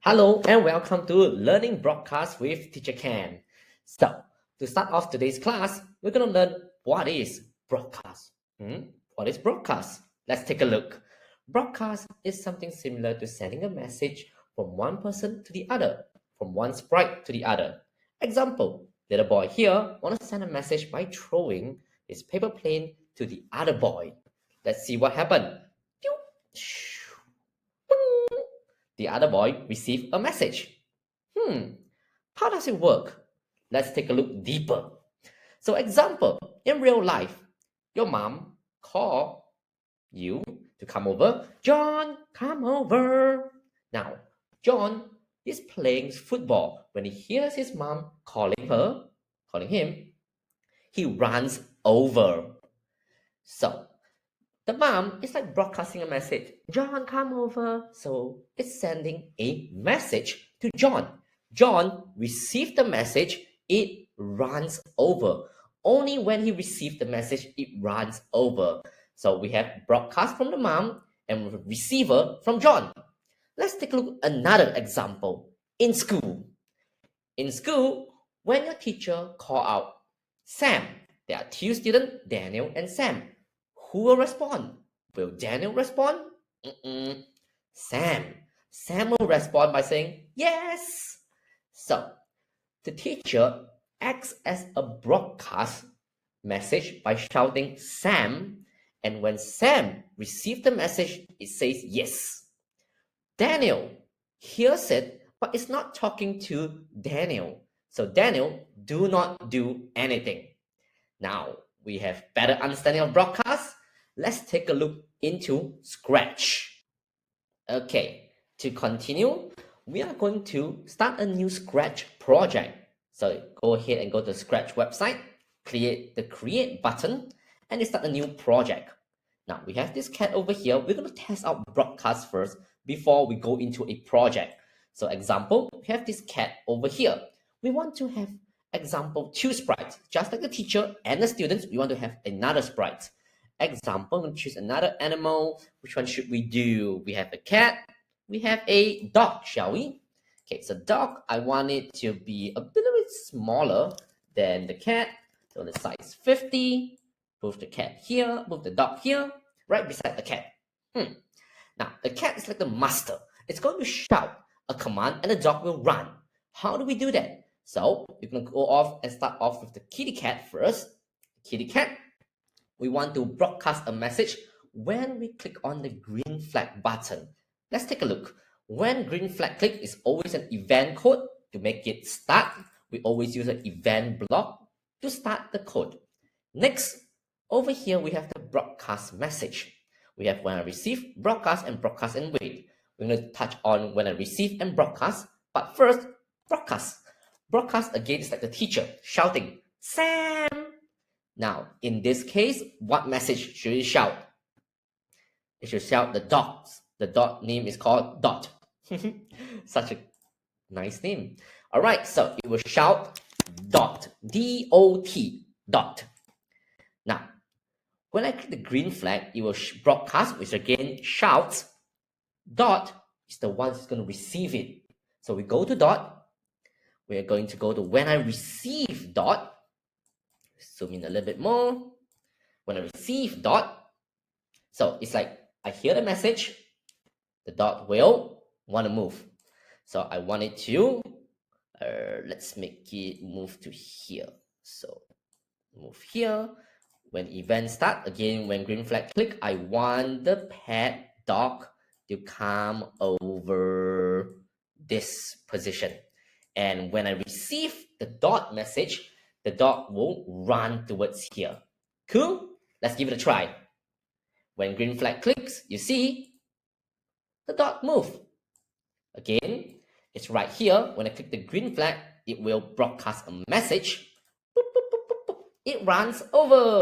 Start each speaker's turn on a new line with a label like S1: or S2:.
S1: Hello and welcome to Learning Broadcast with Teacher Ken. So, to start off today's class, we're going to learn what is broadcast. What is broadcast? Let's take a look. Broadcast is something similar to sending a message from one person to the other, from one sprite to the other. Example, little boy here wants to send a message by throwing his paper plane to the other boy. Let's see what happened. The other boy received a message. How does it work? Let's take a look deeper. So example, in real life, your mom called you to come over. John, come over. Now, John is playing football. When he hears his mom calling him, he runs over. So, the mom is like broadcasting a message. John, come over. So it's sending a message to John. John received the message. It runs over. Only when he received the message, it runs over. So we have broadcast from the mom and receiver from John. Let's take a look at another example. In school. In school, when your teacher call out Sam, there are two students, Daniel and Sam. Who will respond? Will Daniel respond? Sam. Sam will respond by saying, yes. So, the teacher acts as a broadcast message by shouting Sam, and when Sam receives the message, it says yes. Daniel hears it, but it's not talking to Daniel. So Daniel do not do anything. Now, we have better understanding of broadcast. Let's take a look into Scratch. Okay, to continue, we are going to start a new Scratch project. So go ahead and go to the Scratch website, click the Create button, and start a new project. Now, we have this cat over here. We're going to test out broadcast first before we go into a project. So example, we have this cat over here. We want to have example, two sprites. Just like the teacher and the students, we want to have another sprite. Example, I'm going to choose another animal. Which one should we do? We have a cat. We have a dog, shall we? Okay, so dog, I want it to be a little bit smaller than the cat. So the size 50. Move the cat here, move the dog here, right beside the cat. Now, the cat is like the master. It's going to shout a command and the dog will run. How do we do that? So we're going to go off and start off with the kitty cat first. Kitty cat, we want to broadcast a message when we click on the green flag button. Let's take a look. When green flag click is always an event code to make it start. We always use an event block to start the code. Next, over here we have the broadcast message. We have when I receive, broadcast and wait. We're going to touch on when I receive and broadcast, but first, broadcast. Broadcast again is like the teacher shouting, Sam! Now, in this case, what message should it shout? It should shout the dogs. The dog name is called Dot. Such a nice name. Alright, so it will shout dot. D-O-T. Dot. Now, when I click the green flag, it will broadcast, which again shouts. Dot is the one who's going to receive it. So we go to dot. We're going to go to when I receive dot. Zoom in a little bit more. When I receive dot, so it's like I hear the message, the dot will want to move. So I want it to, let's make it move to here. So move here. When event start, again, when green flag click, I want the pet dog to come over this position. And when I receive the dot message, the dog will run towards here. Cool? Let's give it a try. When green flag clicks, you see the dog move. Again, it's right here. When I click the green flag, it will broadcast a message. Boop, boop, boop, boop, boop. It runs over.